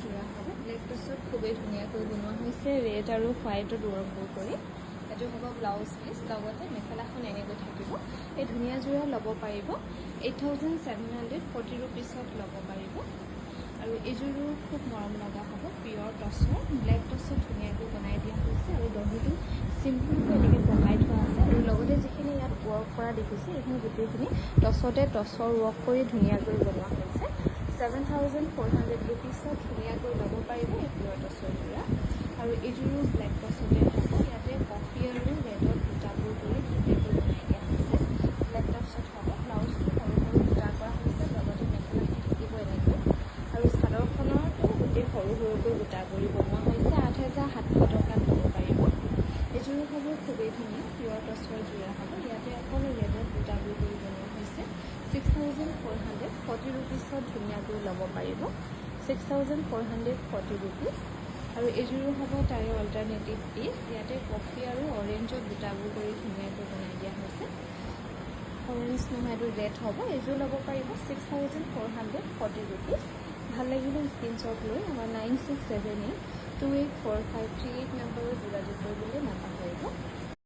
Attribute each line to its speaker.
Speaker 1: যোৰা হ'ব ব্লেক টছত খুবেই ধুনীয়াকৈ বনোৱা হৈছে ৰেড আৰু হোৱাইটত ৱৰ্কবোৰ কৰি এইটো হ'ব ব্লাউজ পিচ লগতে মেখেলাখন এনেকৈ থাকিব এই ধুনীয়া যোৰা ল'ব পাৰিব 8740 ৰুপিছত ল'ব পাৰিব আৰু এইযোৰো খুব মৰম লগা হ'ব পিয়ৰ টছৰ ব্লেক টছত ধুনীয়াকৈ বনাই দিয়া হৈছে আৰু দহিটো চিম্পুলকৈ এনেকৈ পকাই থোৱা আছে আৰু লগতে যিখিনি ইয়াত ৱৰ্ক কৰা দেখিছে এইখিনি গোটেইখিনি টছতে টছৰ ৱৰ্ক কৰি ধুনীয়াকৈ বনোৱা হৈছে 7400 ৰুপিছত ধুনীয়াকৈ ল'ব পাৰিব এই পিয়ৰ টছৰ যোৰা আৰু এইযোৰো ব্লেক টছতে হ'ব ইয়াতে কফি আৰু ৰেডত বুটাবোৰ কৰি ধুনীয়াকৈ বনাই দিয়া হৈছে ব্লেক টছত হ'ব ব্লাউজটো সৰু সৰু বুটা কৰা হৈছে লগতে মেখেলাখন থাকিব এনেকৈ আৰু চাদৰখনতো গোটেই সৰু সৰুকৈ বুটা কৰি বনোৱা হৈছে 8700 টকাত ল'ব পাৰিব এইযোৰো হ'ব খুবেই ধুনীয়া পিয়ৰ টছৰ যোৰা হ'ব ইয়াতে অকল ৰেডত বুটাবোৰ কৰি বনোৱা হৈছে 6440 ৰুপিছত ধুনীয়াকৈ ল'ব পাৰিব 6440 ৰুপিছ আৰু এইযোৰো হ'ব তাৰে অল্টাৰনেটিভ পিচ ইয়াতে কফি আৰু অৰেঞ্জত বুটাবোৰ কৰি ধুনীয়াকৈ বনাই দিয়া হৈছে অৰেঞ্জ নহয় এইটো ৰেড হ'ব এইযোৰ ল'ব পাৰিব 6440 ৰুপিছ ভাল লাগিলে স্ক্ৰীনশ্বট লৈ আমাৰ 9678284538 নম্বৰত যোগাযোগ কৰিবলৈ নাপাহৰিব